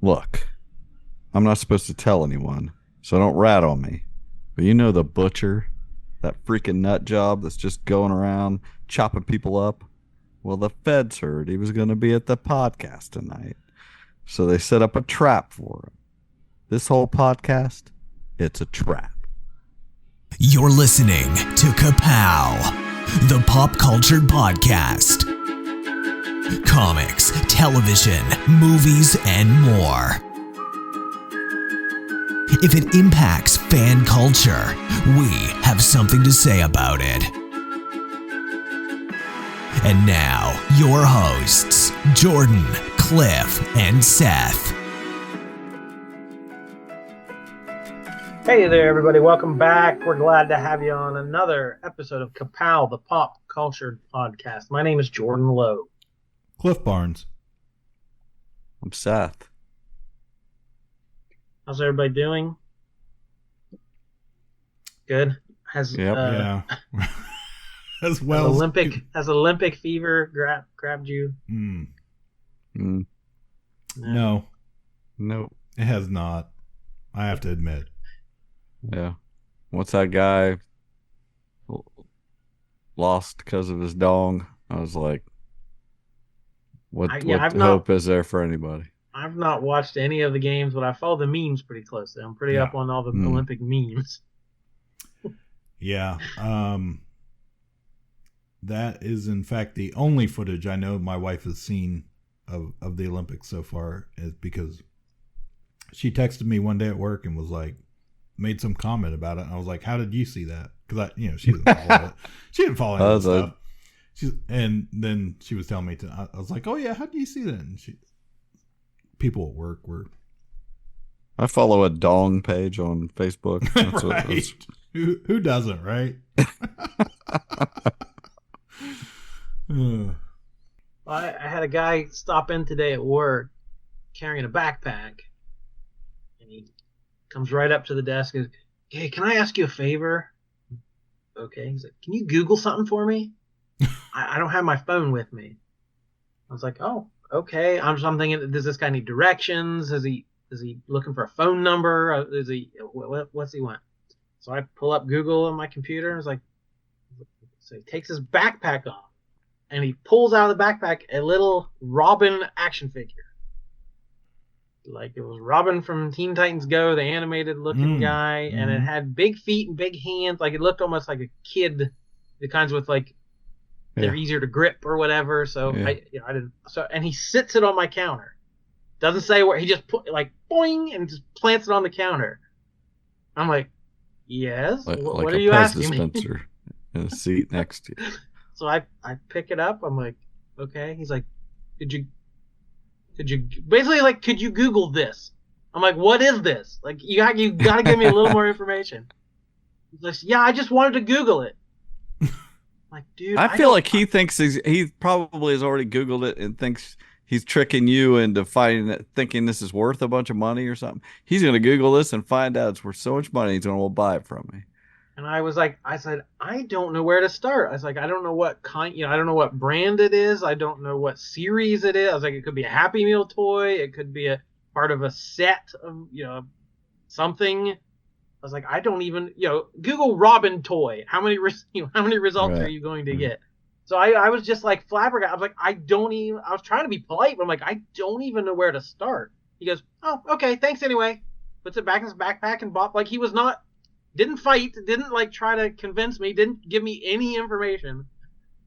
Look, I'm not supposed to tell anyone, so don't rat on me. But you know the butcher? That freaking nut job that's just going around chopping people up? Well, the feds heard he was going to be at the podcast tonight. So they set up a trap for him. This whole podcast, it's a trap. You're listening to Ka-Pow, the pop culture podcast. Comics, television, movies, and more. If it impacts fan culture, we have something to say about it. And now, your hosts, Jordan, Cliff, and Seth. Hey there, everybody. Welcome back. We're glad to have you on another episode of Ka-Pow, the pop culture podcast. My name is Jordan Lowe. Cliff Barnes. I'm Seth. How's everybody doing? Good. Yeah. As well has Olympic fever grabbed you? No, Nope. it has not. I have to admit. Yeah. What's that guy lost because of his dong? I was like, what hope is there for anybody? I've not watched any of the games, but I follow the memes pretty closely. I'm pretty up on all the Olympic memes. Yeah. That is, in fact, the only footage I know my wife has seen of the Olympics so far, is because she texted me one day at work and was like, made some comment about it. And I was like, how did you see that? Because she didn't follow it. She didn't follow any of the stuff. And then she was telling me I was like, oh yeah, how do you see that? And people at work were. I follow a dong page on Facebook. That's right. What who doesn't, right? I had a guy stop in today at work carrying a backpack, and he comes right up to the desk and goes, "Hey, can I ask you a favor?" Okay. He's like, "Can you Google something for me? I don't have my phone with me." I was like, "Oh, okay." I'm thinking, does this guy need directions? Is he looking for a phone number? What's he want? So I pull up Google on my computer. I was like, so he takes his backpack off and he pulls out of the backpack a little Robin action figure. Like it was Robin from Teen Titans Go, the animated looking guy, and it had big feet and big hands. Like it looked almost like a kid, the kinds with like they're easier to grip or whatever. So I didn't. So and he sits it on my counter. Doesn't say where. He just put like boing and just plants it on the counter. I'm like, yes. What are you asking me? Dispenser in a seat next to you. So I pick it up. I'm like, okay. He's like, could you basically like, could you Google this? I'm like, what is this? Like, you got to give me a little more information. He's like, yeah, I just wanted to Google it. I'm like, dude, I feel like he thinks he probably has already Googled it and thinks he's tricking you into thinking this is worth a bunch of money or something. He's going to Google this and find out it's worth so much money he's going to buy it from me. And I said, I don't know where to start. I was like, I don't know what kind, I don't know what brand it is. I don't know what series it is. I was like, it could be a Happy Meal toy. It could be a part of a set of, something. I was like, I don't even, Google Robin toy. How many results are you going to get? So I was just like flabbergasted. I was like, I was trying to be polite, but I'm like, I don't even know where to start. He goes, oh, okay, thanks anyway. Puts it back in his backpack and bought, like he was not, didn't fight, didn't like try to convince me, didn't give me any information.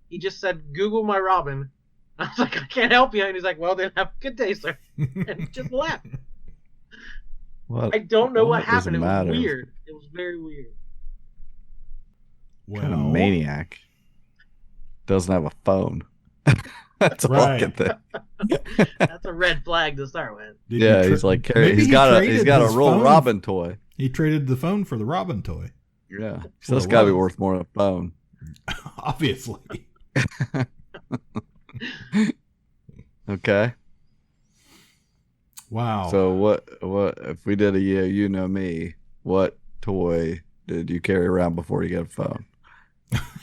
He just said, Google my Robin. I was like, I can't help you. And he's like, well, then have a good day, sir. And he just left. I don't know what happened. It was weird. It was very weird. What kind of maniac doesn't have a phone? That's all I can think. That's a red flag to start with. He's like, he's got a real Robin toy. He traded the phone for the Robin toy. Yeah, so that's got to be worth more than a phone. Obviously. Okay. Wow. So what if we did a you know me? What toy did you carry around before you got a phone?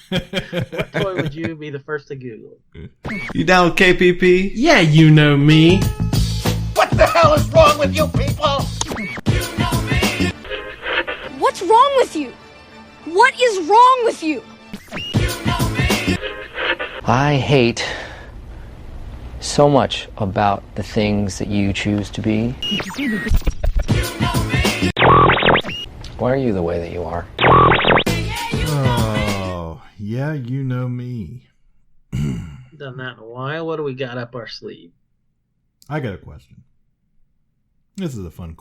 What toy would you be the first to Google? You down with KPP? Yeah, you know me. What the hell is wrong with you people? What's wrong with you? What is wrong with you? I hate so much about the things that you choose to be. Why are you the way that you are? Oh, yeah, you know me. Done that in a while. What do we got up our sleeve? I got a question. This is a fun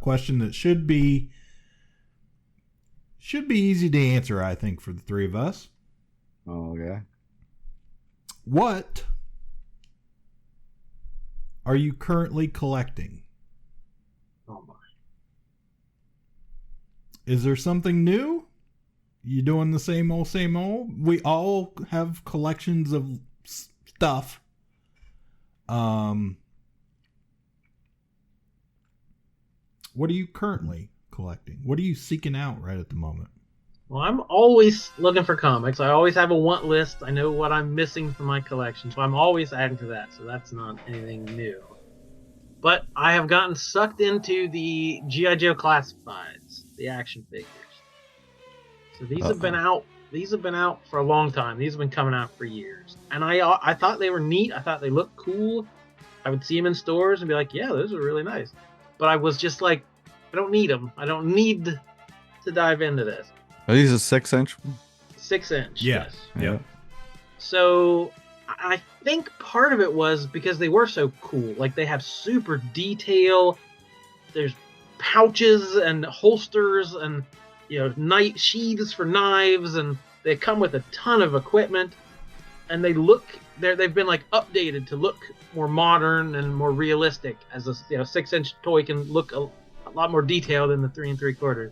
question that should be easy to answer, I think, for the three of us. Oh, okay. What are you currently collecting? Oh my. Is there something new? You doing the same old, same old? We all have collections of stuff. What are you currently collecting? What are you seeking out right at the moment? Well, I'm always looking for comics. I always have a want list. I know what I'm missing from my collection, so I'm always adding to that. So that's not anything new. But I have gotten sucked into the G.I. Joe classifieds, the action figures. So these have been out. These have been out for a long time. These have been coming out for years, and I thought they were neat. I thought they looked cool. I would see them in stores and be like, "Yeah, those are really nice." But I was just like, I don't need them. I don't need to dive into this. Are these a 6-inch? 6-inch. Yeah. Yes. Yep. So I think part of it was because they were so cool. Like they have super detail. There's pouches and holsters and knife sheaths for knives, and they come with a ton of equipment. And they've been like updated to look more modern and more realistic. As a 6-inch toy can look a lot more detailed than the 3 3/4.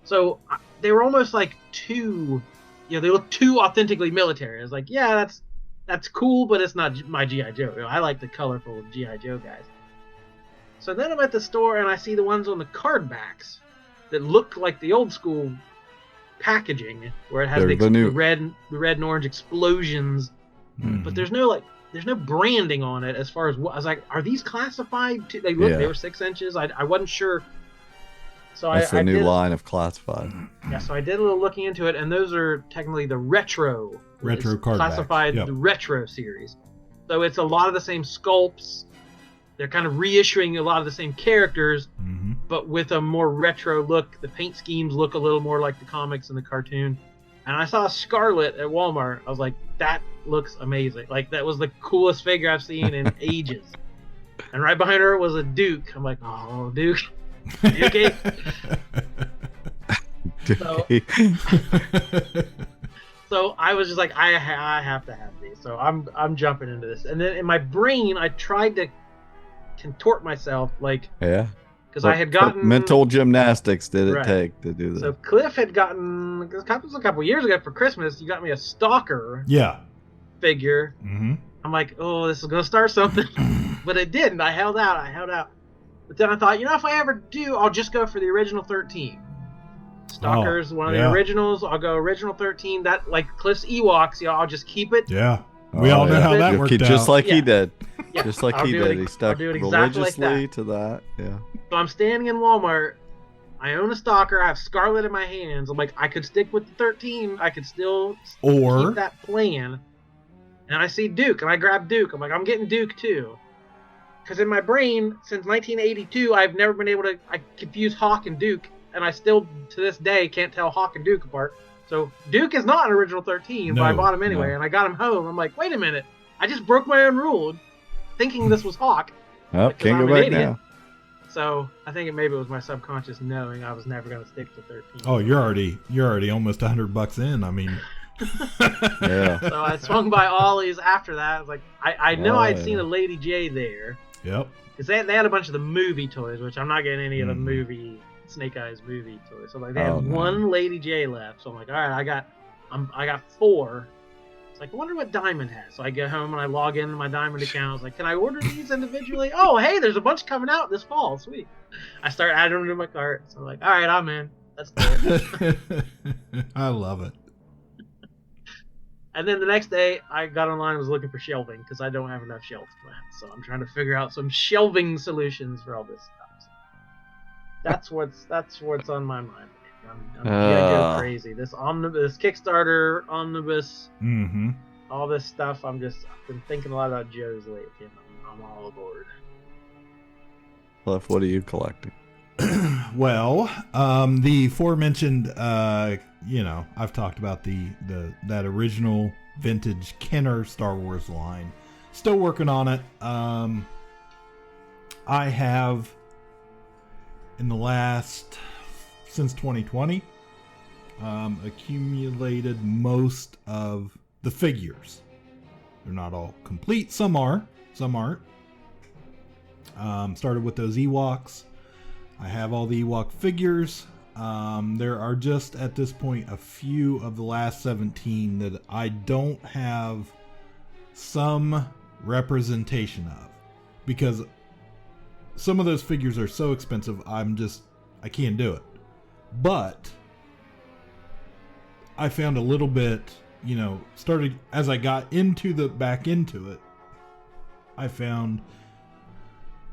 So they were almost like too, they look too authentically military. I was like, yeah, that's cool, but it's not my G.I. Joe. I like the colorful G.I. Joe guys. So then I'm at the store and I see the ones on the card backs that look like the old school packaging, where it has the red and orange explosions, but there's no branding on it. As far as what I was like, are these classified? They were 6 inches. I wasn't sure. So That's the new line of classified. Yeah, so I did a little looking into it, and those are technically the retro card classified, yep. The retro series. So it's a lot of the same sculpts. They're kind of reissuing a lot of the same characters, but with a more retro look. The paint schemes look a little more like the comics and the cartoon. And I saw Scarlet at Walmart. I was like, that looks amazing. Like, that was the coolest figure I've seen in ages. And right behind her was a Duke. I'm like, oh, Duke. Okay. So I was just like, I have to have these. So I'm jumping into this. And then in my brain, I tried to contort myself, like, because I had gotten mental gymnastics. Did it take to do that? So Cliff had gotten, it was a couple years ago for Christmas. You got me a Stalker figure. I'm like, oh, this is gonna start something, but it didn't. I held out. But then I thought, if I ever do, I'll just go for the original 13. Stalker's one of the originals. I'll go original 13. That, like Cliff's Ewoks, I'll just keep it. Yeah. We all know how that worked out. Just like he did. Yeah. Just like he did. He stuck religiously to that. Yeah. So I'm standing in Walmart. I own a Stalker. I have Scarlet in my hands. I'm like, I could stick with the 13. I could still keep that plan. And I see Duke, and I grab Duke. I'm like, I'm getting Duke too. Because in my brain, since 1982, I've never been able to. I confuse Hawk and Duke, and I still, to this day, can't tell Hawk and Duke apart. So Duke is not an original 13, but I bought him anyway, and I got him home. I'm like, wait a minute, I just broke my own rule, thinking this was Hawk. Oh, can't go back now. So I think maybe it was my subconscious knowing I was never going to stick to 13. Oh, you're already almost $100 in. I mean. Yeah. So I swung by Ollie's after that. I was like, I know I'd seen a Lady J there. Yep. Because they had a bunch of the movie toys, which I'm not getting any of the movie Snake Eyes movie toys. So like they had one Lady J left. So I'm like, all right, I got 4. It's like, I wonder what Diamond has. So I get home and I log into my Diamond account. I was like, can I order these individually? Oh, hey, there's a bunch coming out this fall. Sweet. I start adding them to my cart. So I'm like, all right, I'm in. Let's do it. I love it. And then the next day, I got online and was looking for shelving because I don't have enough shelves left. So I'm trying to figure out some shelving solutions for all this stuff. So that's what's on my mind. I'm G.I. Joe crazy. This Kickstarter omnibus, all this stuff. I've been thinking a lot about Joe's lately, and I'm all aboard. Cliff, what are you collecting? Well, the aforementioned, I've talked about that original vintage Kenner Star Wars line. Still working on it. I have, since 2020, accumulated most of the figures. They're not all complete. Some are, some aren't. Started with those Ewoks. I have all the Ewok figures. There are just at this point a few of the last 17 that I don't have some representation of, because some of those figures are so expensive I can't do it. But I found a little bit, started as I got back into it, I found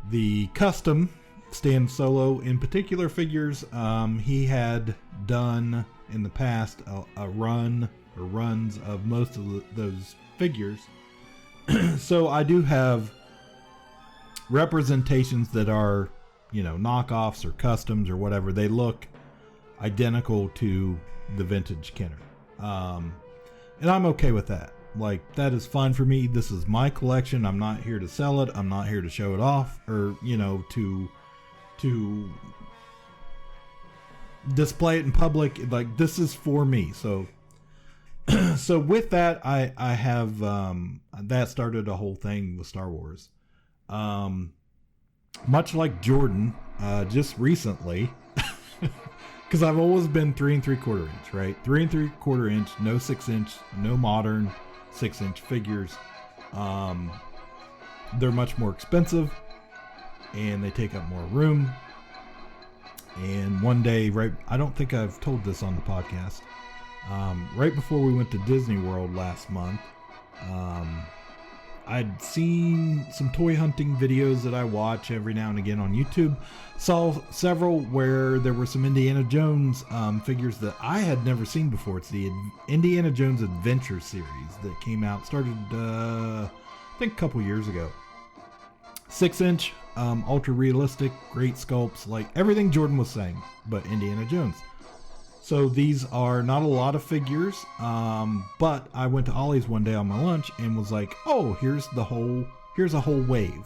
the custom Stan Solo in particular figures. He had done in the past a run or runs of most of those figures. So I do have representations that are, knockoffs or customs or whatever. They look identical to the vintage Kenner. And I'm okay with that. Like, that is fine for me. This is my collection. I'm not here to sell it. I'm not here to show it off or, to display it in public. Like, this is for me. So with that, I have that started a whole thing with Star Wars. Much like Jordan, just recently, because I've always been 3 3/4 inch, right? 3 3/4 inch, no 6 inch, no modern 6 inch figures. They're much more expensive and they take up more room. And one day, I don't think I've told this on the podcast. Right before we went to Disney World last month, I'd seen some toy hunting videos that I watch every now and again on YouTube. Saw several where there were some Indiana Jones figures that I had never seen before. It's the Indiana Jones Adventure series that came out, started I think a couple years ago. 6 inch, ultra realistic, great sculpts, like everything Jordan was saying, but Indiana Jones. So these are not a lot of figures, but I went to Ollie's one day on my lunch and was like, oh, here's a whole wave.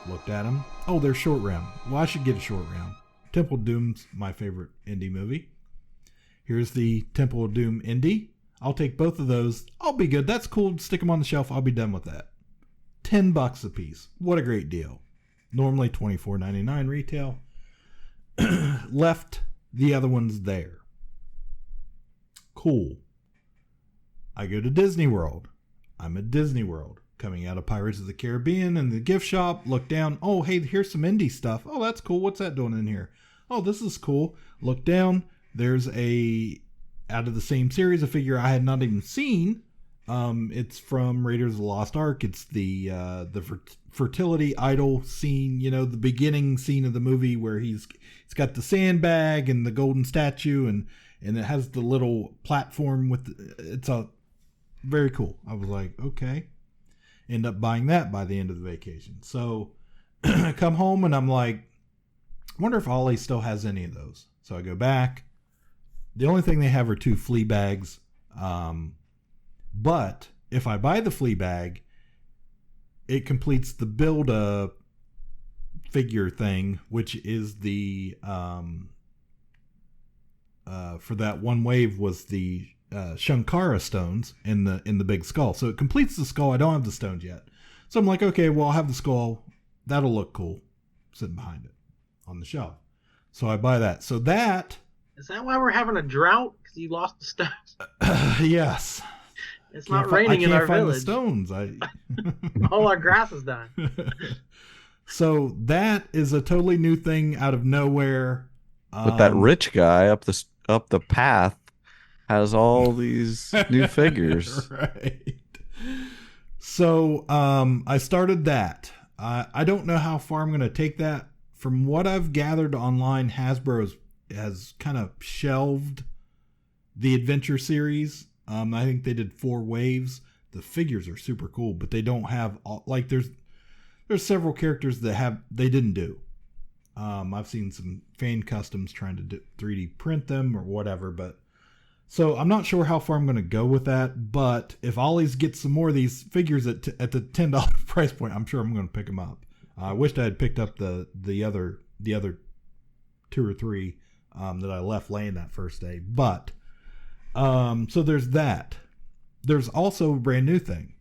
Looked at them. Oh, they're short round. Well, I should get a short round. Temple of Doom's my favorite indie movie. Here's the Temple of Doom indie. I'll take both of those. I'll be good. That's cool. Stick them on the shelf. I'll be done with that. $10 a piece. What a great deal. Normally $24.99 retail. Left the other ones there. Cool. I go to Disney World. I'm at Disney World. Coming out of Pirates of the Caribbean and the gift shop. Look down. Oh, hey, here's some indie stuff. Oh, that's cool. What's that doing in here? Oh, this is cool. Look down. There's out of the same series, a figure I had not even seen. It's from Raiders of the Lost Ark. It's the fertility idol scene, the beginning scene of the movie where he's got the sandbag and the golden statue and it has the little platform it's a very cool. I was like, okay. End up buying that by the end of the vacation. So I come home and I'm like, I wonder if Ollie still has any of those. So I go back. The only thing they have are 2 flea bags. But if I buy the flea bag, it completes the build figure thing, which is the for that one wave was the Shankara stones in the big skull. So it completes the skull. I don't have the stones yet. So I'm like, okay, well, I'll have the skull. That'll look cool sitting behind it on the shelf. So I buy that. So that... Is that why we're having a drought? Because you lost the stones? Yes. It's not raining in our village. I can't find the stones. All our grass is done. So that is a totally new thing out of nowhere. With that rich guy up the path has all these new figures. Right. So I started that. I don't know how far I'm going to take that. From what I've gathered online, Hasbro has kind of shelved the Adventure series. I think they did 4 waves. The figures are super cool, but they don't have like there's several characters that they didn't do. I've seen some fan customs trying to 3D print them or whatever, but so I'm not sure how far I'm going to go with that. But if Ollie's gets some more of these figures at the $10 price point, I'm sure I'm going to pick them up. I wished I had picked up the other 2 or 3 that I left laying that first day. But so there's that. There's also a brand new thing.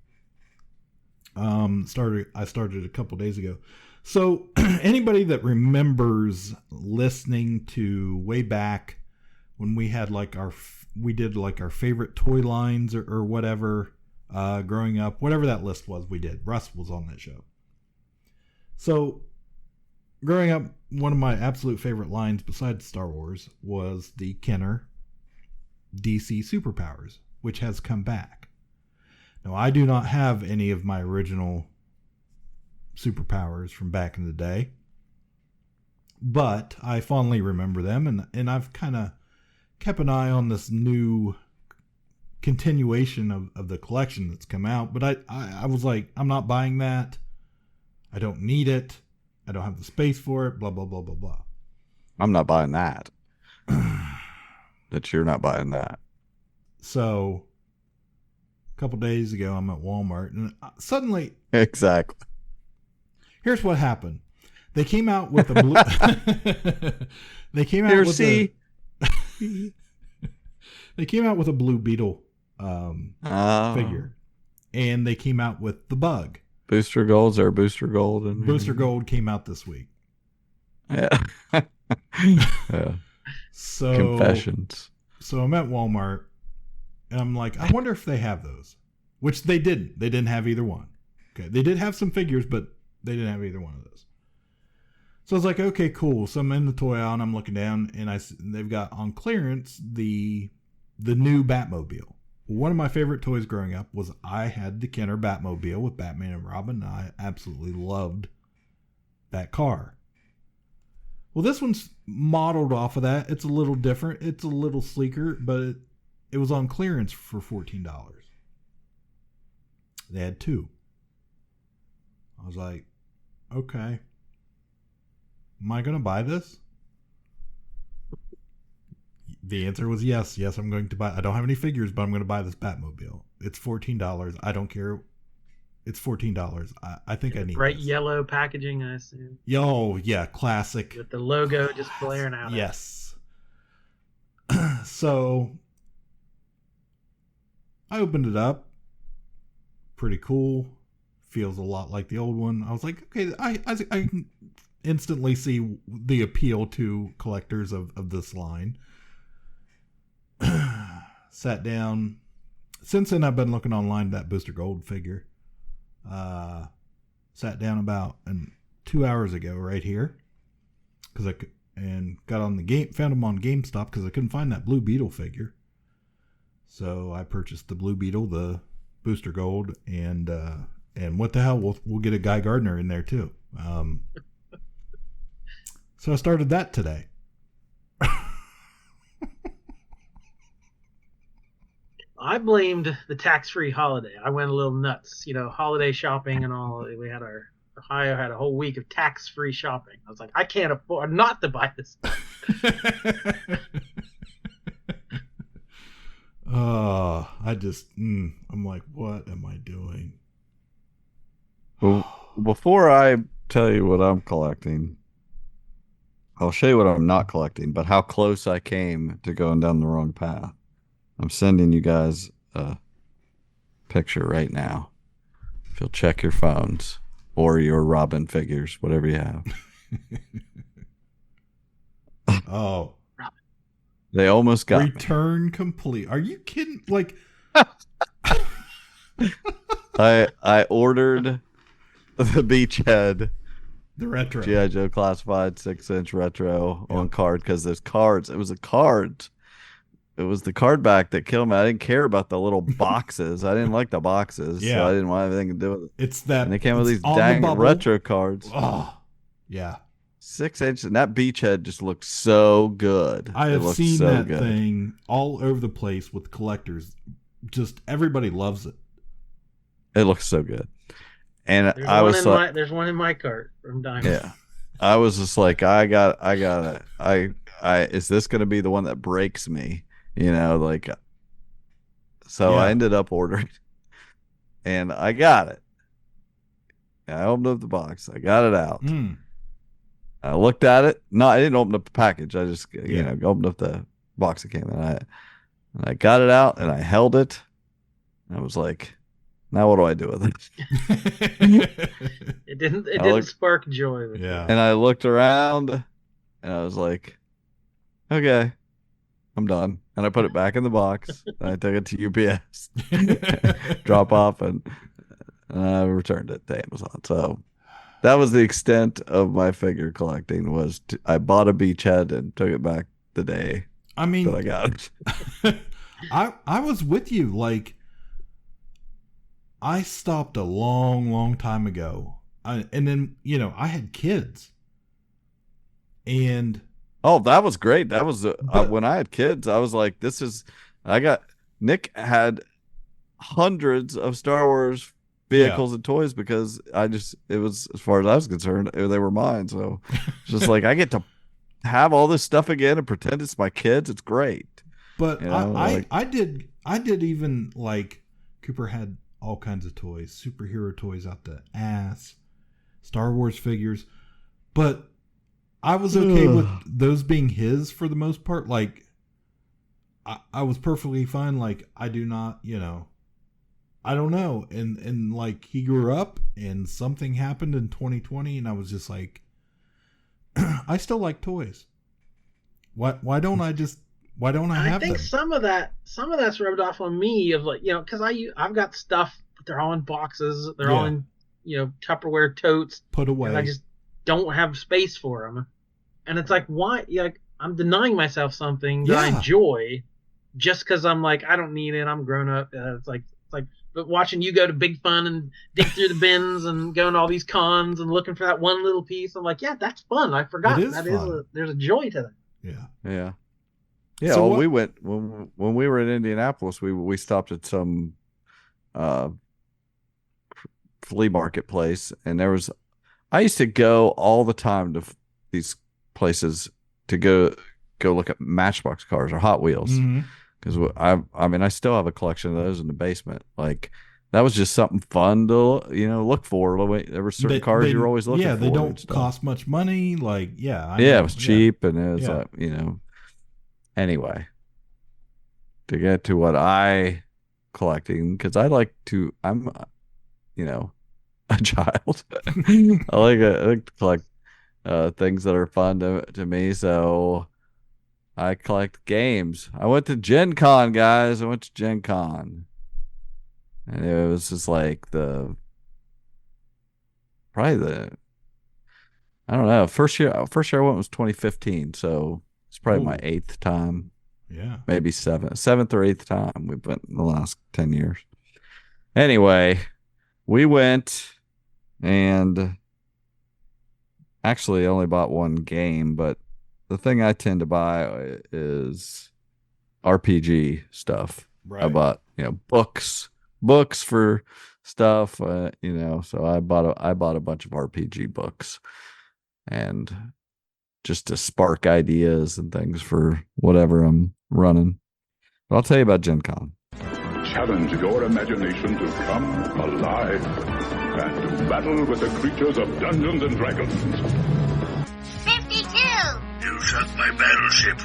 I started a couple days ago. So anybody that remembers listening to way back when we had like our favorite toy lines or whatever growing up, whatever that list was, we did. Russ was on that show. So growing up, one of my absolute favorite lines besides Star Wars was the Kenner DC Superpowers, which has come back. Now, I do not have any of my original superpowers from back in the day, but I fondly remember them, and I've kind of kept an eye on this new continuation of the collection that's come out. But I was like, I'm not buying that. I don't need it. I don't have the space for it. Blah, blah, blah, blah, blah. I'm not buying that. That you're not buying that. So a couple days ago, I'm at Walmart, and suddenly... Exactly. Here's what happened. They came out with a blue... They came out with They came out with a Blue Beetle figure, and they came out with the Bug. Booster Golds or Booster Gold? And Booster Gold came out this week. Yeah. Yeah. So Confessions. So I'm at Walmart, and I'm like, I wonder if they have those. Which they didn't. They didn't have either one. Okay, they did have some figures, but they didn't have either one of those. So I was like, okay, cool. So I'm in the toy aisle, and I'm looking down, and they've got on clearance the new Batmobile. One of my favorite toys growing up was I had the Kenner Batmobile with Batman and Robin, and I absolutely loved that car. Well, this one's modeled off of that. It's a little different. It's a little sleeker, but it was on clearance for $14. They had 2. I was like, okay. Am I going to buy this? The answer was yes. Yes, I'm going to buy. I don't have any figures, but I'm going to buy this Batmobile. It's $14. I don't care. It's $14. I think I need bright this. Yellow packaging, I assume. Oh, yeah, classic. With the logo just flaring out. Yes. So I opened it up. Pretty cool. Feels a lot like the old one. I was like, okay, I can instantly see the appeal to collectors of this line. Sat down. Since then, I've been looking online at that Booster Gold figure. Sat down about 2 hours ago right here and got on the game. Found them on GameStop because I couldn't find that Blue Beetle figure. So I purchased the Blue Beetle, the Booster Gold, and what the hell, we'll get a Guy Gardner in there too. So I started that today. I blamed the tax-free holiday. I went a little nuts, holiday shopping and all. We had Ohio had a whole week of tax-free shopping. I was like, I can't afford not to buy this stuff. I'm like, what am I doing? Well, before I tell you what I'm collecting, I'll show you what I'm not collecting, but how close I came to going down the wrong path. I'm sending you guys a picture right now. If you'll check your phones or your Robin figures, whatever you have. Oh. They almost got Return complete. Are you kidding? Like I ordered the Beachhead, the retro G.I. Joe Classified 6-inch retro on card because there's cards. It was a card. it was the card back that killed me. I didn't care about the little boxes. I didn't like the boxes, so I didn't want anything to do with it. It's that. And they came with it's these on dang the bubble. retro cards. Oh, yeah. 6 inches, and that beachhead just looks so good. I have looks seen so that good. thing all over the place with collectors. Just everybody loves it. It looks so good. And There's I one was in like, there's one in my cart from Diamond. yeah, I was just like, I is this going to be the one that breaks me? You know, like, so Yeah. I ended up ordering, and I got it. I opened up the box. I got it out. I looked at it. No, I didn't open up the package. I just, opened up the box that came in. And I got it out and I held it. And I was like, now what do I do with it? It didn't spark joy with Yeah. And I looked around and I was like, okay, I'm done. And I put it back in the box. And I took it to UPS, drop off, and I returned it to Amazon. So that was the extent of my figure collecting. I bought a beachhead and took it back the day I mean, that I got it. I was with you. Like, I stopped a long, long time ago. And then, I had kids. And Oh, that was great. That was But- when I had kids. I was like, Nick had hundreds of Star Wars vehicles and toys because it was, as far as I was concerned, they were mine. So it's just like, I get to have all this stuff again and pretend it's my kids. It's great. But like, I did even, like, Cooper had all kinds of toys, superhero toys out the ass, Star Wars figures, but I was okay with those being his for the most part. Like, I was perfectly fine. Like, I do not, I don't know. And like, he grew up and something happened in 2020 and I was just like, I still like toys. Why don't I have think them? some of that's rubbed off on me of, like, because I've got stuff, but they're all in boxes. They're all in Tupperware totes. Put away. And I just don't have space for them. And it's like, why? Like, I'm denying myself something that I enjoy just because I'm like, I don't need it. I'm grown up. It's like, but watching you go to Big Fun and dig through the bins and going to all these cons and looking for that one little piece, I'm like, yeah, that's fun. I forgot there's a joy to that. Yeah. So we went when we were in Indianapolis. We stopped at some flea market place, and I used to go all the time to these places to go look at Matchbox cars or Hot Wheels, because I still have a collection of those in the basement. Like, that was just something fun to look for. There were certain cars you were always looking for. Yeah, they don't cost much money. Like, it was cheap, and it was like, Anyway, to get to what I collecting, because I'm a child. I like to collect things that are fun to me. So I collect games. I went to Gen Con, guys. I went to Gen Con, and it was just like I don't know. First year I went was 2015, so it's probably my 8th time. Yeah. Maybe 7th or 8th time we've went in the last 10 years. Anyway, we went and actually only bought one game, but the thing I tend to buy is RPG stuff. Right. I bought, books for stuff, so I bought a bunch of RPG books, and just to spark ideas and things for whatever I'm running. But I'll tell you about Gen Con. Challenge your imagination to come alive and to battle with the creatures of Dungeons and Dragons. 52! You shot my battleship.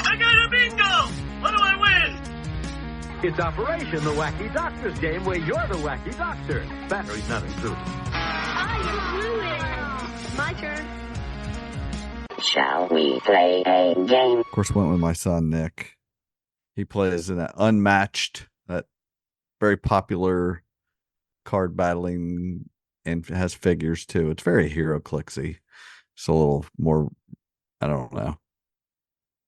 I got a bingo! What do I win? It's Operation the Wacky Doctor's game where you're the Wacky Doctor. Batteries not included. I blew it. My turn. Shall we play a game? Of course, went with my son, Nick. He plays in that Unmatched, that very popular card battling, and has figures too. It's very HeroClixy. It's a little more, I don't know.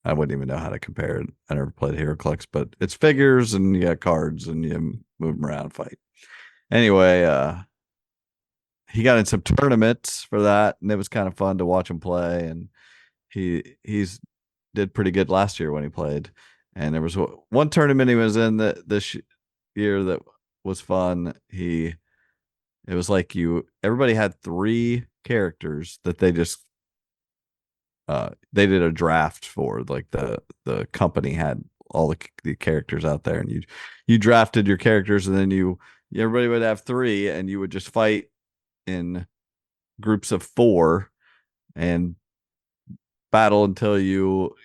I wouldn't even know how to compare it. I never played HeroClix, but it's figures and you got cards and you move them around and fight. Anyway, he got in some tournaments for that, and it was kind of fun to watch him play. And he's did pretty good last year when he played. And there was one tournament he was in this year that was fun. It was like everybody had 3 characters that they just they did a draft for. Like the company had all the characters out there, and you drafted your characters, and then everybody would have 3, and you would just fight in groups of 4 and battle until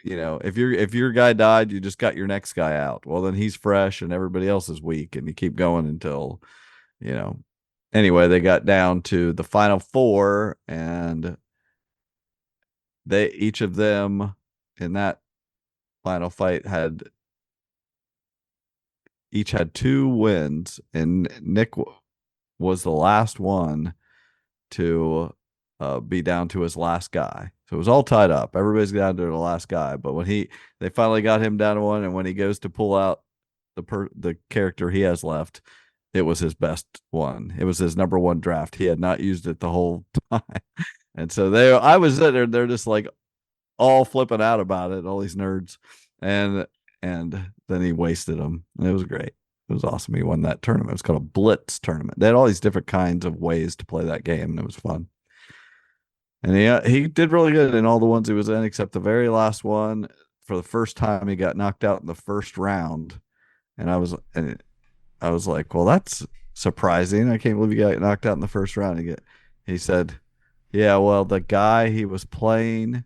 if your guy died, you just got your next guy out. Well, then he's fresh and everybody else is weak, and you keep going until anyway, they got down to the final 4, and each of them in that final fight each had 2 wins, and Nick was the last one to be down to his last guy. So it was all tied up. Everybody's down to the last guy. But when they finally got him down to 1, and when he goes to pull out the character he has left, it was his best one. It was his number 1 draft. He had not used it the whole time. And so I was there. They're just like all flipping out about it, all these nerds. And then he wasted them. And it was great. It was awesome. He won that tournament. It was called a Blitz tournament. They had all these different kinds of ways to play that game, and it was fun. And he did really good in all the ones he was in, except the very last one. For the first time, he got knocked out in the first round, and I was like, well, that's surprising. I can't believe he got knocked out in the first round. He said, yeah, well, the guy he was playing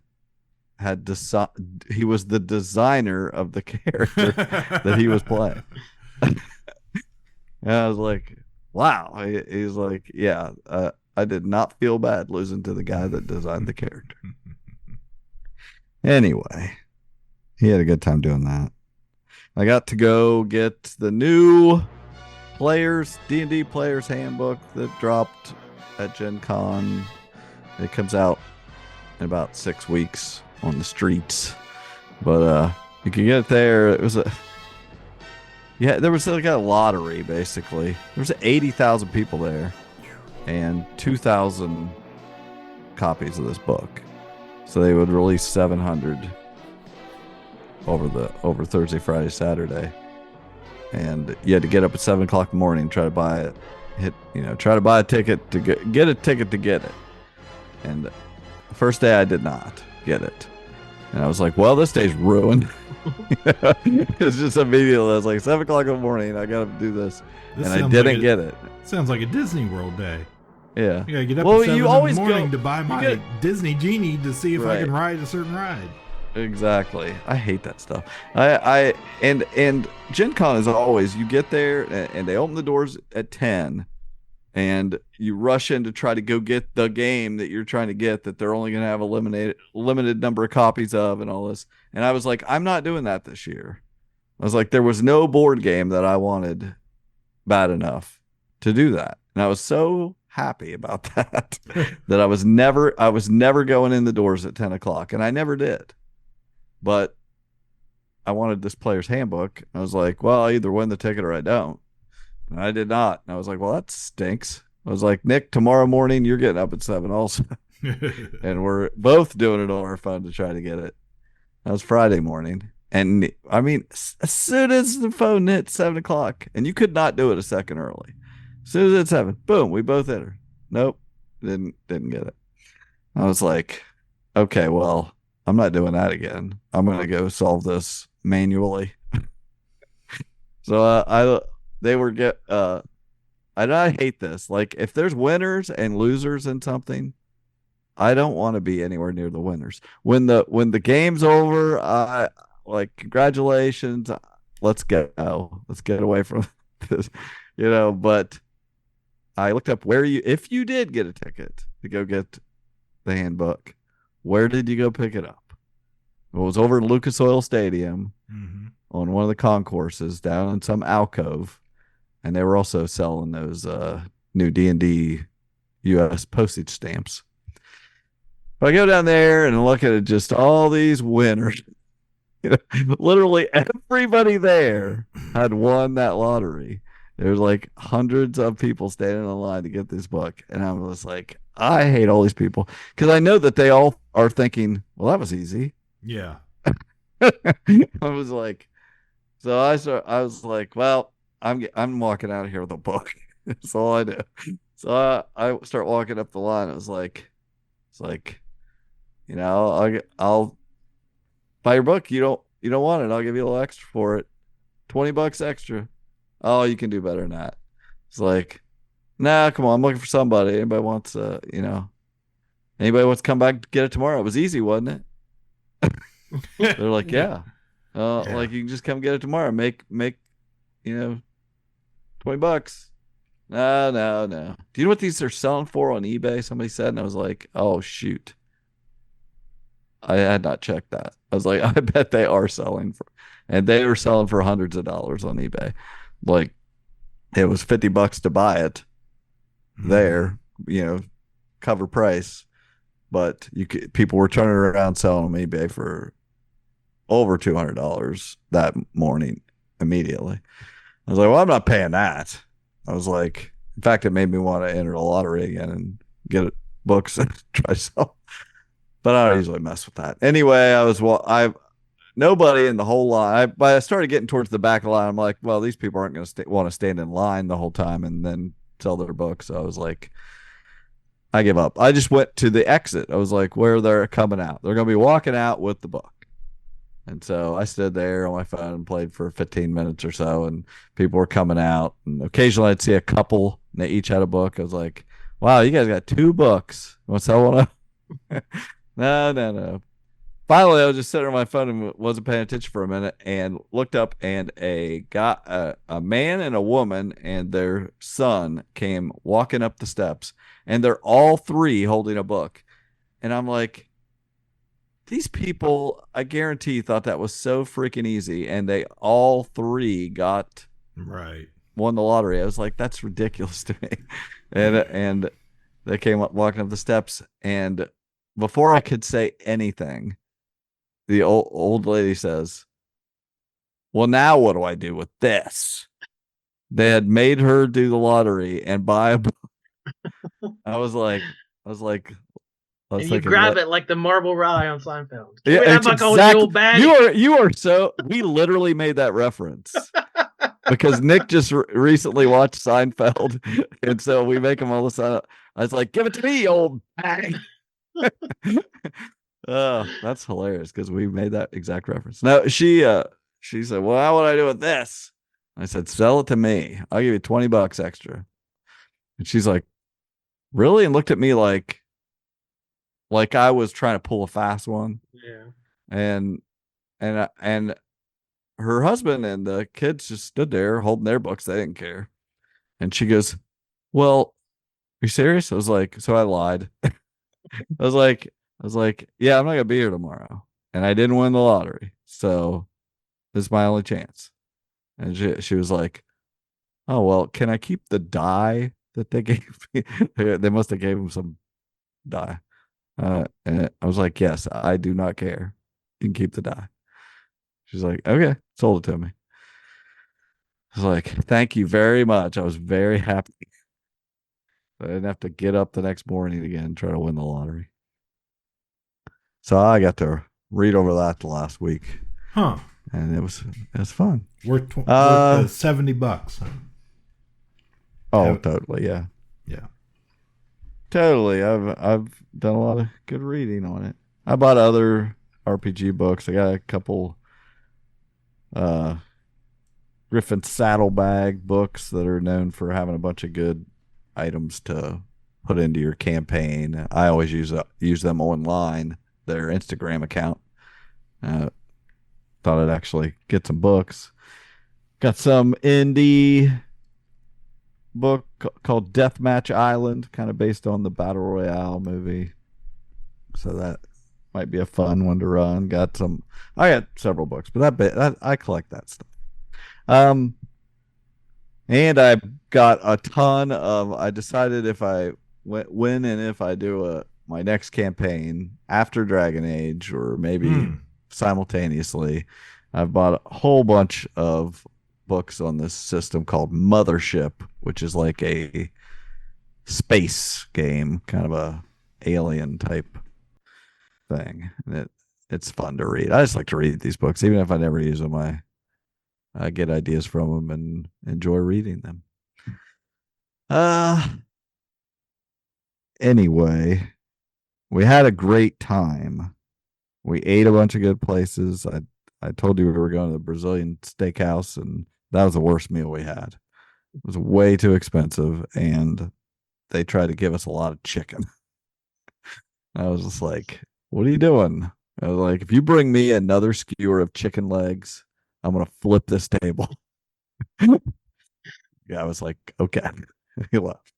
he was the designer of the character that he was playing. And I was like, wow. He's like, yeah, I did not feel bad losing to the guy that designed the character. Anyway, he had a good time doing that. I got to go get the new D&D Players Handbook that dropped at Gen Con. It comes out in about 6 weeks on the streets. But you can get it there. It was there was like a lottery, basically. There was 80,000 people there and 2,000 copies of this book. So they would release 700 over Thursday, Friday, Saturday. And you had to get up at 7 o'clock in the morning and try to buy it. Try to buy a ticket to get a ticket to get it. And the first day I did not get it. And I was like, well, this day's ruined. It's just immediately, I was like, 7 o'clock in the morning, I got to do this. And I didn't get it. Sounds like a Disney World day. Yeah. You got to get up at 7 in the morning to buy my Disney Genie to see if I can ride a certain ride. Exactly. I hate that stuff. And Gen Con is always, you get there and they open the doors at 10 and you rush in to try to go get the game that you're trying to get that they're only going to have a limited number of copies of and all this. And I was like, I'm not doing that this year. I was like, there was no board game that I wanted bad enough to do that. And I was so happy about that, that I was never going in the doors at 10 o'clock, and I never did. But I wanted this player's handbook. I was like, well, I either win the ticket or I don't. And I did not. And I was like, well, that stinks. I was like, Nick, tomorrow morning, you're getting up at 7 also. And we're both doing it on our phone to try to get it. That was Friday morning. And I mean, as soon as the phone hit 7 o'clock, and you could not do it a second early. As soon as it's 7, boom, we both hit her. Nope, didn't get it. I was like, okay, well, I'm not doing that again. I'm going to go solve this manually. So I hate this. Like, if there's winners and losers in something, I don't want to be anywhere near the winners. When the game's over, I like, congratulations. Let's go. Let's get away from this, but I looked up if you did get a ticket to go get the handbook, where did you go pick it up? It was over at Lucas Oil Stadium on one of the concourses down in some alcove. And they were also selling those new D&D U.S. postage stamps. But I go down there and look at it, just all these winners. Literally everybody there had won that lottery. There's like hundreds of people standing in line to get this book. And I was like, I hate all these people because I know that they all are thinking, well, that was easy. Yeah. I was like, I was like, well, I'm walking out of here with a book. That's all I do. So I start walking up the line. It's like, I'll buy your book. You don't want it. I'll give you a little extra for it. $20 extra. Oh, you can do better than that. It's like, nah, come on. I'm looking for somebody. Anybody wants to come back to get it tomorrow? It was easy, wasn't it? They're like, yeah. Like you can just come get it tomorrow. Make $20. No. Do you know what these are selling for on eBay? Somebody said, and I was like, oh shoot. I had not checked that. I was like, I bet they are and they were selling for hundreds of dollars on eBay. Like it was $50 to buy it there, cover price, but people were turning around selling on eBay for over $200 that morning immediately. I was like, well, I'm not paying that. I was like, in fact, it made me want to enter the lottery again and get books and try to sell. But I don't usually mess with that. Anyway, nobody in the whole line. But I started getting towards the back of the line. I'm like, well, these people aren't going to want to stand in line the whole time and then sell their books. So I was like, I give up. I just went to the exit. I was like, where they're coming out. They're going to be walking out with the book. And so I stood there on my phone and played for 15 minutes or so, and people were coming out. And occasionally I'd see a couple, and they each had a book. I was like, wow, you guys got 2 books. You want to sell one? No. Finally, I was just sitting on my phone and wasn't paying attention for a minute and looked up, and a man and a woman and their son came walking up the steps, and they're all 3 holding a book. And I'm like, these people, I guarantee, thought that was so freaking easy, and they all 3 won the lottery. I was like, that's ridiculous to me. And they came up walking up the steps, and before I could say anything, the old lady says, well, now what do I do with this? They had made her do the lottery and buy a book. I was and you grab it like the marble rye on Seinfeld. Yeah, it's exactly, old bag. You are so. We literally made that reference because Nick just recently watched Seinfeld, and so we make him all the time. I was like, "Give it to me, old bag." Oh, that's hilarious because we made that exact reference. No, she said, "Well, how would I do with this?" I said, "Sell it to me. I'll give you $20 extra." And she's like, "Really?" And looked at me like I was trying to pull a fast one. Yeah. And her husband and the kids just stood there holding their books. They didn't care. And she goes, well, are you serious? I was like, so I lied. I was like, yeah, I'm not gonna be here tomorrow. And I didn't win the lottery. So this is my only chance. And she was like, oh, well, can I keep the die that they gave me? They must have gave him some die. And I was like, yes, I do not care. You can keep the die. She's like, okay, sold it to me. I was like, thank you very much. I was very happy. I didn't have to get up the next morning again and try to win the lottery. So I got to read over that the last week. Huh. And it was fun. Worth $70. Huh? Oh, totally, yeah. Yeah. Totally. I've done a lot of good reading on it. I bought other RPG books. I got a couple Griffin Saddlebag books that are known for having a bunch of good items to put into your campaign. I always use them online, their Instagram account. Thought I'd actually get some books. Got some indie book called Deathmatch Island, kind of based on the Battle Royale movie. So that might be a fun one to run. I got several books, but I collect that stuff. And I got a ton of. I decided if I when and if I do my next campaign after Dragon Age, or maybe simultaneously. I've bought a whole bunch of books on this system called Mothership, which is like a space game, kind of a alien type thing. And it's fun to read. I just like to read these books, even if I never use them. I get ideas from them and enjoy reading them. Anyway, we had a great time. We ate a bunch of good places. I told you we were going to the Brazilian steakhouse, and that was the worst meal we had. It was way too expensive, and they tried to give us a lot of chicken. I was just like, what are you doing? I was like, if you bring me another skewer of chicken legs, I'm going to flip this table. Yeah, I was like, okay. He left.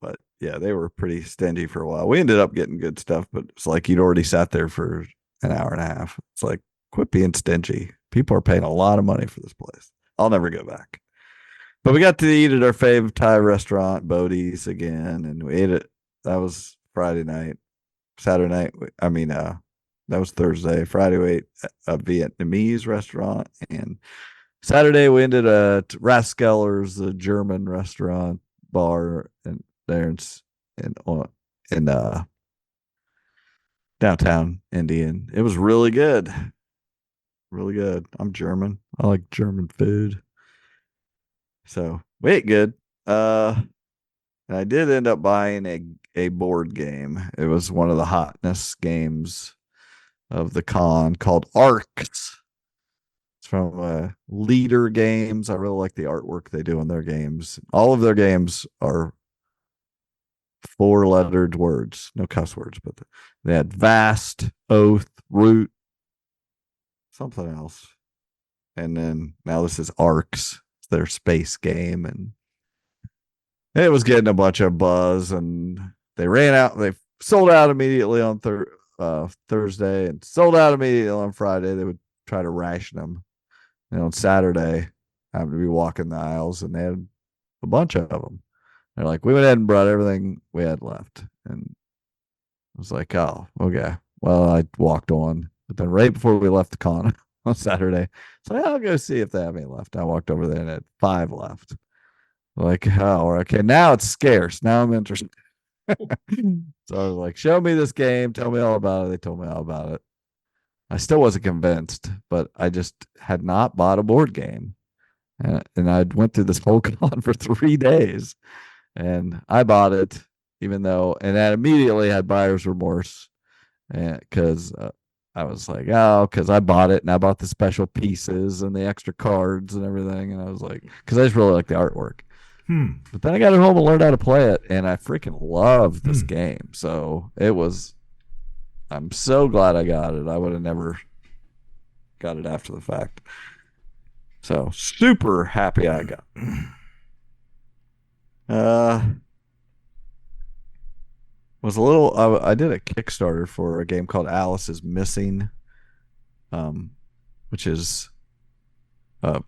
But yeah, they were pretty stingy for a while. We ended up getting good stuff, but it's like you'd already sat there for an hour and a half. It's like, quit being stingy. People are paying a lot of money for this place. I'll never go back. But we got to eat at our fave Thai restaurant, Bodhi's, again, and we ate it. That was Friday night. Saturday night, that was Thursday. Friday, we ate a Vietnamese restaurant, and Saturday we ended at Raskeller's, the German restaurant bar, and there in downtown Indian. It was really good. Really good. I'm German. I like German food. So we ate good. And I did end up buying a board game. It was one of the hotness games of the con called Arcs. It's from Leader Games. I really like the artwork they do in their games. All of their games are 4-lettered words, no cuss words, but they had Vast, Oath, Root, something else. And then now this is Arcs. It's their space game, and it was getting a bunch of buzz, and they ran out. They sold out immediately on Thursday and sold out immediately on Friday. They would try to ration them. And on Saturday, I happened to be walking the aisles, and they had a bunch of them. They're like, we went ahead and brought everything we had left. And I was like, oh, okay. Well, I walked on. But then right before we left the con on Saturday, so I'll go see if they have any left. I walked over there and had 5 left. Like, oh, okay. Now it's scarce. Now I'm interested. So I was like, show me this game. Tell me all about it. They told me all about it. I still wasn't convinced, but I just had not bought a board game. And I went through this whole con for 3 days. And I bought it, even though, and I immediately had buyer's remorse because I was like, oh, because I bought it and I bought the special pieces and the extra cards and everything. And I was like, because I just really like the artwork. But then I got it home and learned how to play it, and I freaking love this game. So I'm so glad I got it. I would have never got it after the fact. So super happy I got it. I did a Kickstarter for a game called Alice is Missing, which is a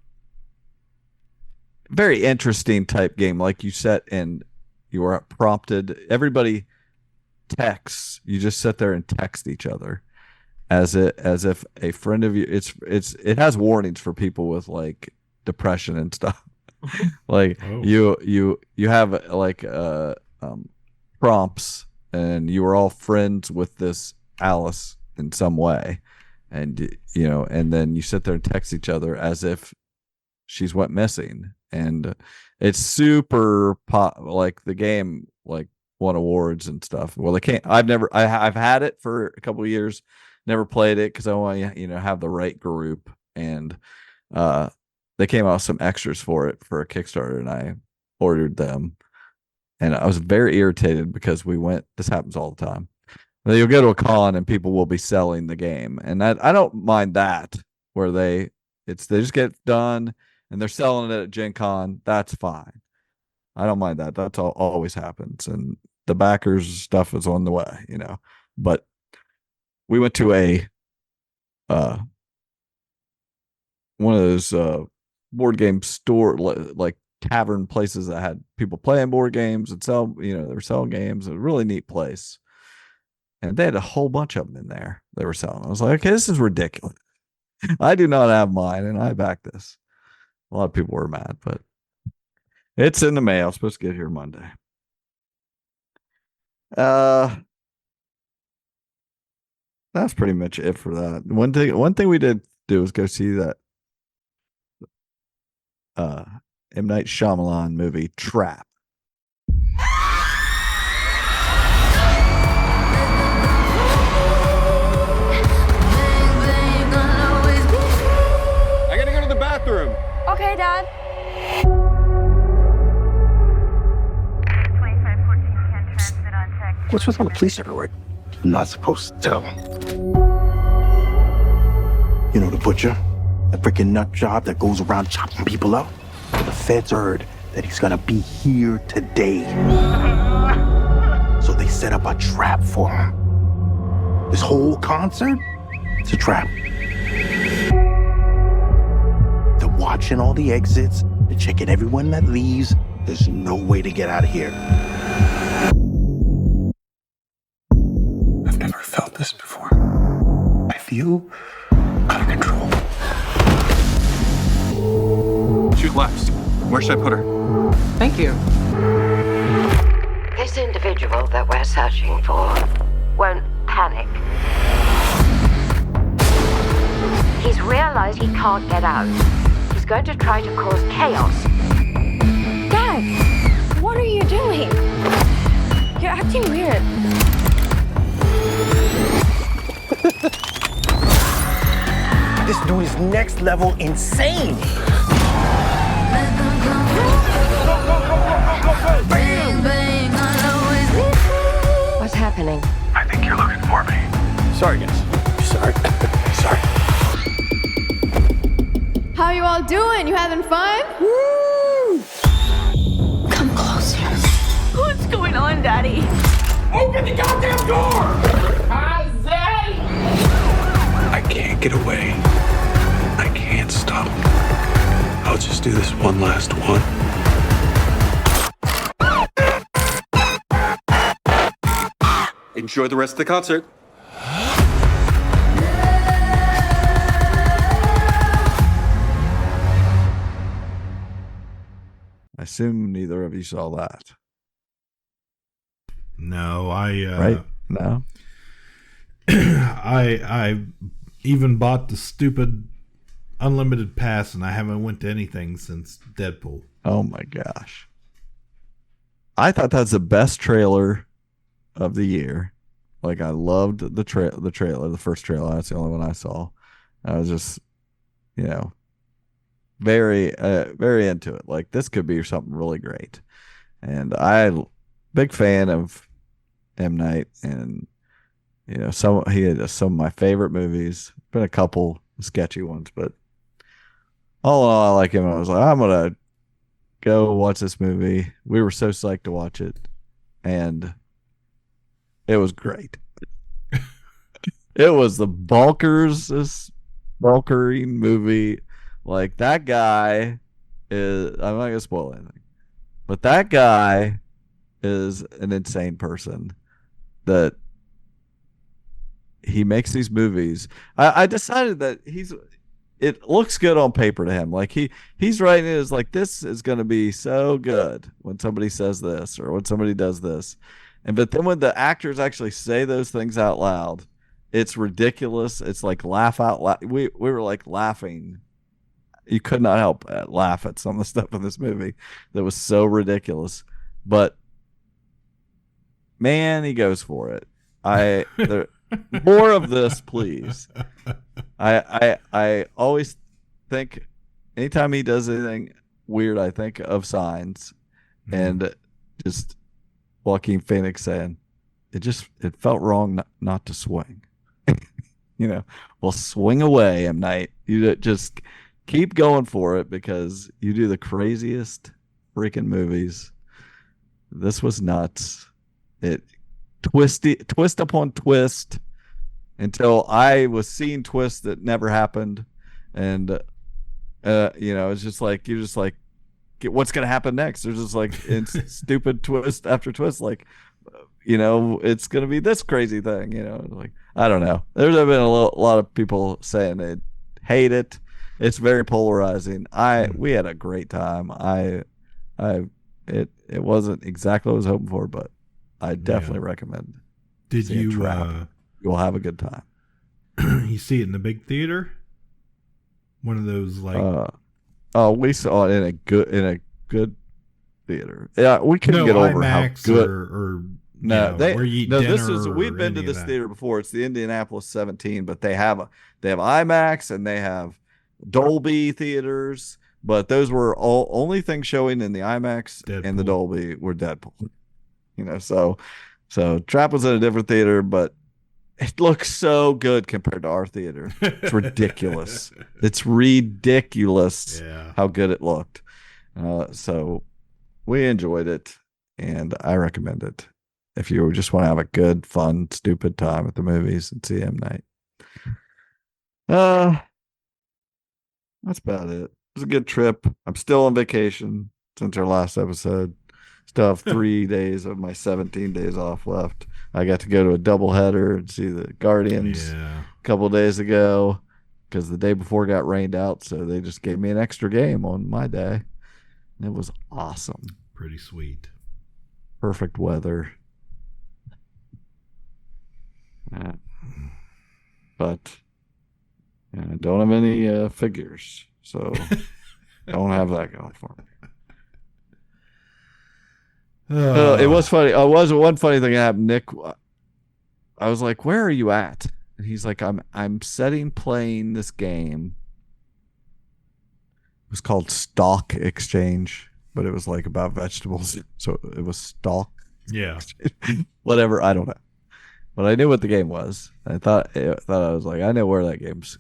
very interesting type game. Like you set and you are prompted. Everybody texts. You just sit there and text each other as if a friend of you. It has warnings for people with like depression and stuff. Like you have like prompts, and you are all friends with this Alice in some way, and and then you sit there and text each other as if she's went missing, and it's super like the game like won awards and stuff. Well, they can't. I've had it for a couple of years, never played it because I want to have the right group, and they came out with some extras for it for a Kickstarter, and I ordered them. And I was very irritated because this happens all the time. You'll go to a con and people will be selling the game. And I don't mind that, where they just get done and they're selling it at Gen Con. That's fine. I don't mind that. That's always happens. And the backers stuff is on the way, But we went to one of those board game store like tavern places that had people playing board games and they were selling games. It was a really neat place, and they had a whole bunch of them in there. they were selling. I was like, okay, this is ridiculous. I do not have mine, and I back this. A lot of people were mad, but it's in the mail. It's supposed to get here Monday. That's pretty much it for that. One thing we did do was go see that M. Night Shyamalan movie Trap. I gotta go to the bathroom. Okay, Dad. What's with all the police everywhere? I'm not supposed to tell. You know the butcher? The freaking nut job that goes around chopping people up? The feds heard that he's gonna be here today. So they set up a trap for him. This whole concert, it's a trap. They're watching all the exits, they're checking everyone that leaves. There's no way to get out of here. I've never felt this before. I feel out of control. Shoot left. Where should I put her? Thank you. This individual that we're searching for won't panic. He's realized he can't get out. He's going to try to cause chaos. Dad, what are you doing? You're acting weird. This dude is next level insane. What's happening? I think you're looking for me. Sorry, guys. Sorry. Sorry. How you all doing? You having fun? Woo! Come closer. What's going on, Daddy? Open the goddamn door! I can't get away. I can't stop. I'll just do this one last one. Enjoy the rest of the concert. I assume neither of you saw that. No, Right? No? I even bought the stupid unlimited pass, and I haven't went to anything since Deadpool. Oh my gosh. I thought that's the best trailer of the year. Like, I loved the trailer, the first trailer. That's the only one I saw. I was just, very, very into it. Like, this could be something really great. And big fan of M. Night, and he had some of my favorite movies. Been a couple sketchy ones, but all in all, I like him. I was like, I'm gonna go watch this movie. We were so psyched to watch it, and it was great. It was the bulkering movie. Like, that guy is, I'm not gonna spoil anything, but that guy is an insane person. That he makes these movies. I decided that it looks good on paper to him. Like, he's writing it as like, this is going to be so good when somebody says this or when somebody does this. But then when the actors actually say those things out loud, it's ridiculous. It's like laugh out loud. We were like laughing. You could not help but laugh at some of the stuff in this movie that was so ridiculous. But man, he goes for it. More of this, please. I always think, anytime he does anything weird, I think of Signs, and just Joaquin Phoenix saying, it felt wrong not to swing. Well, swing away, M. Night. You just keep going for it, because you do the craziest freaking movies. This was nuts. It twist upon twist, until I was seeing twists that never happened, and it's just like, you're just like, what's gonna happen next? There's just like, it's stupid twist after twist. Like, it's going to be this crazy thing, like, I don't know. There's been a lot of people saying they hate it. It's very polarizing. We had a great time. It wasn't exactly what I was hoping for, but I definitely recommend it. Did you you'll have a good time. You see it in the big theater? One of those like we saw it in a good theater. Yeah, we couldn't get over IMAX how good or no, where you eat dinner we've been to this theater before. It's the Indianapolis 17, but they have IMAX and they have Dolby theaters, but those were only things showing in the IMAX and the Dolby were Deadpool. So Trap was in a different theater, but it looks so good compared to our theater. It's ridiculous. It's ridiculous how good it looked. So we enjoyed it, and I recommend it if you just want to have a good, fun, stupid time at the movies and see M. Night. That's about it. It was a good trip. I'm still on vacation since our last episode. Still have 3 days of my 17 days off left. I got to go to a doubleheader and see the Guardians a couple of days ago because the day before got rained out, so they just gave me an extra game on my day. And it was awesome. Pretty sweet. Perfect weather. But I don't have any figures, so don't have that going for me. It was funny. One funny thing that happened. Nick, I was like, "Where are you at?" And he's like, "I'm playing this game." It was called Stock Exchange, but it was like about vegetables, so it was stock. Yeah. Whatever, I don't know, but I knew what the game was. I thought I was like, I know where that game's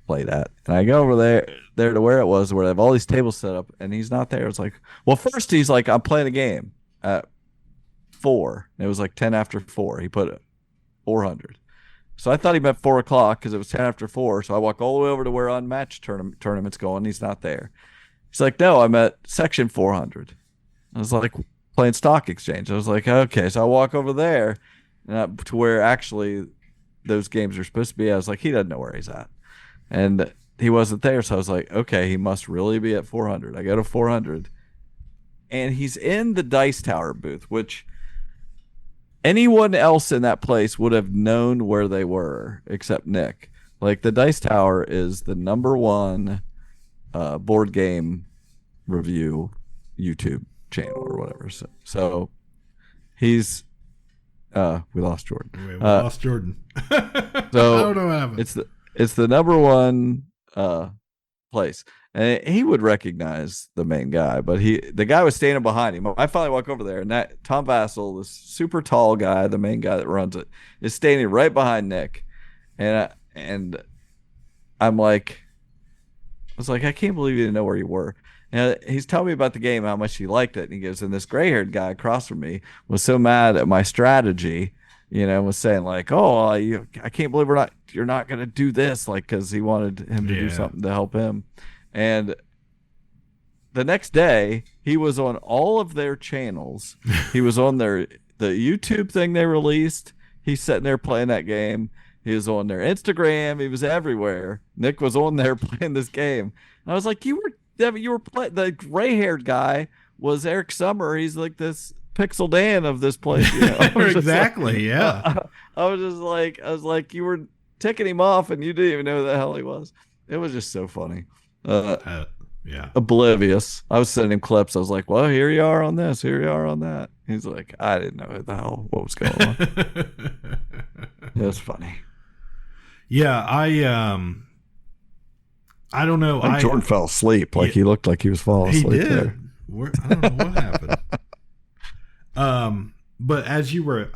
played at, and I go over there to where it was, where they have all these tables set up, and he's not there. It's like, well, first he's like, I'm playing a game at 4. And it was like 10 after 4. He put 400. So I thought he meant 4 o'clock because it was 10 after 4. So I walk all the way over to where Unmatched tournament's going. He's not there. He's like, no, I'm at section 400. I was like, playing Stock Exchange. I was like, okay. So I walk over there to where actually those games are supposed to be. I was like, he doesn't know where he's at. And he wasn't there. So I was like, okay, he must really be at 400. I go to 400. And he's in the Dice Tower booth, which anyone else in that place would have known where they were except Nick. Like, the Dice Tower is the #1 board game review YouTube channel or whatever. So he's we lost Jordan. We lost Jordan. So I don't know what happened. It's the #1 place. And he would recognize the main guy, but the guy was standing behind him. I finally walk over there, and that Tom Vassell, this super tall guy, the main guy that runs it, is standing right behind Nick. And I'm like, I was like, I can't believe you didn't know where you were. And he's telling me about the game, how much he liked it. And he goes, and this gray-haired guy across from me was so mad at my strategy, was saying like, oh, I can't believe you're not going to do this, like, because he wanted him to do something to help him. And the next day, he was on all of their channels. He was on the YouTube thing they released. He's sitting there playing that game. He was on their Instagram. He was everywhere. Nick was on there playing this game. And I was like, you were playing. The gray-haired guy was Eric Summer. He's like this Pixel Dan of this place. Exactly. Yeah. I was like, you were ticking him off, and you didn't even know who the hell he was. It was just so funny. Yeah. Oblivious. I was sending him clips. I was like, well, here you are on this, here you are on that. He's like, I didn't know what was going on. It was funny. Yeah, I don't know. I think Jordan fell asleep. He looked like he was falling asleep. He did. There. I don't know what happened. But I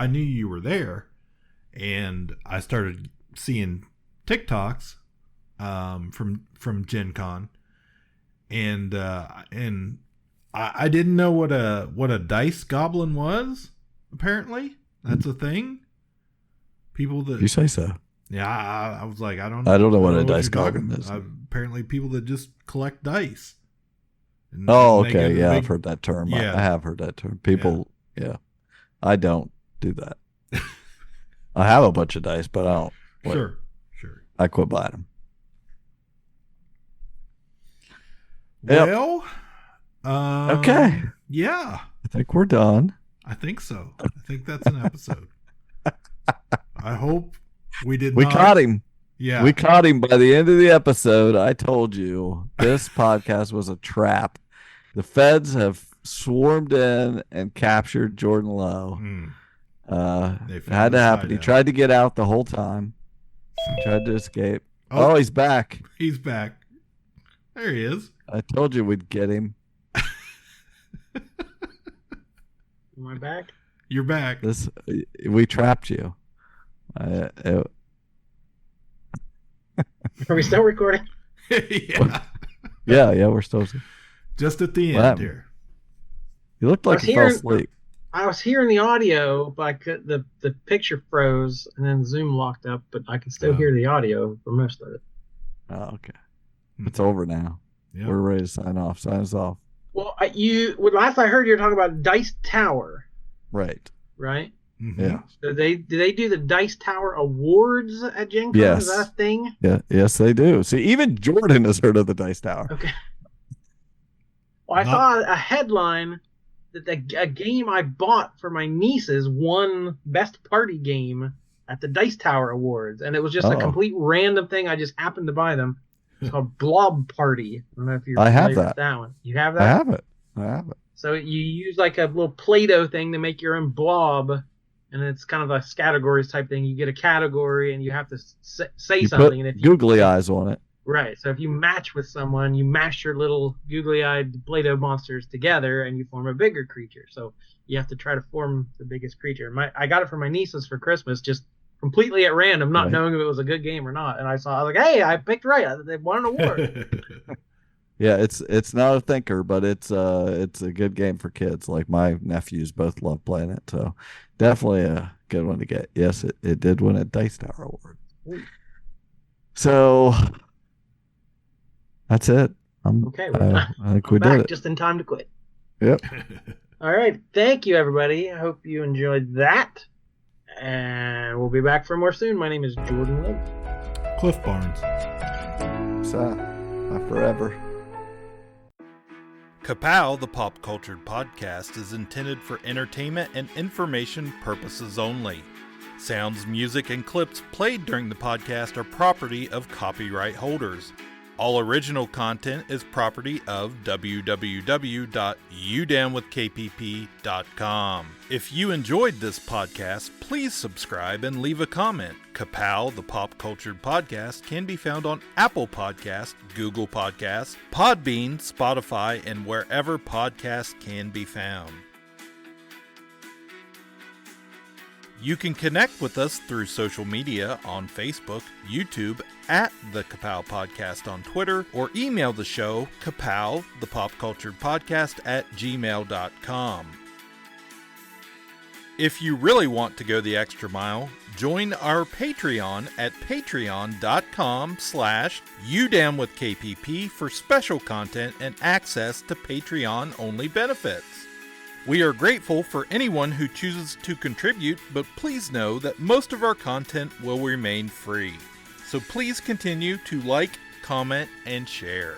knew you were there, and I started seeing TikToks from Gen Con, and I didn't know what a dice goblin was. Apparently, that's a thing. People that you say so. Yeah, I was like, I don't know what a dice goblin is. Apparently, people that just collect dice. Okay, yeah, I've heard that term. Yeah. I have heard that term. People, yeah. I don't. do that. I have a bunch of dice, but I don't. Sure. I quit buying them. Yep. Well, okay. Yeah. I think we're done. I think so. I think that's an episode. I hope we caught him. Yeah. We caught him by the end of the episode. I told you this podcast was a trap. The feds have swarmed in and captured Jordan Lowe. It had to happen. He tried to get out the whole time. He tried to escape. Oh, he's back. He's back. There he is. I told you we'd get him. Am I back? You're back. We trapped you. Are we still recording? Yeah. Yeah, we're still. Just at the end here. You looked like you fell asleep. I was hearing the audio, but the picture froze and then Zoom locked up, but I can still hear the audio for most of it. Oh, okay. It's over now. Yep. We're ready to sign off. Sign us off. Well, last I heard you were talking about Dice Tower. Right. Right? Mm-hmm. Yeah. So did they do the Dice Tower Awards at Gen Con? Yes. Is that a thing? Yeah. Yes, they do. See, even Jordan has heard of the Dice Tower. Okay. Well, I saw a headline that a game I bought for my nieces won Best Party Game at the Dice Tower Awards, and it was just a complete random thing. I just happened to buy them. It's called Blob Party. I don't know if you're familiar with that one. You have that? I have it. So you use like a little Play-Doh thing to make your own blob, and it's kind of a categories type thing. You get a category, and you have to say something. And if googly eyes on it. Right. So if you match with someone, you mash your little googly-eyed Play-Doh monsters together, and you form a bigger creature. So you have to try to form the biggest creature. I got it for my nieces for Christmas, just completely at random, not knowing if it was a good game or not. And I was like, hey, I picked right. They won an award. Yeah, it's not a thinker, but it's a good game for kids. Like my nephews both love playing it, so definitely a good one to get. Yes, it did win a Dice Tower Award. So that's it. Okay, I think we back did it. just in time to quit. Yep. All right, thank you, everybody. I hope you enjoyed that, and we'll be back for more soon. My name is Jordan Lake. Cliff Barnes. Not forever. Ka-Pow, the pop cultured podcast, is intended for entertainment and information purposes only. Sounds, music, and clips played during the podcast are property of copyright holders. All original content is property of www.udownwithkpp.com. If you enjoyed this podcast, please subscribe and leave a comment. Ka-Pow, the pop cultured podcast, can be found on Apple Podcasts, Google Podcasts, Podbean, Spotify, and wherever podcasts can be found. You can connect with us through social media on Facebook, YouTube, at the Ka-Pow Podcast on Twitter, or email the show, Ka-Pow, the pop cultured podcast @gmail.com. If you really want to go the extra mile, join our Patreon at patreon.com/udownwithkpp for special content and access to Patreon-only benefits. We are grateful for anyone who chooses to contribute, but please know that most of our content will remain free. So please continue to like, comment, and share.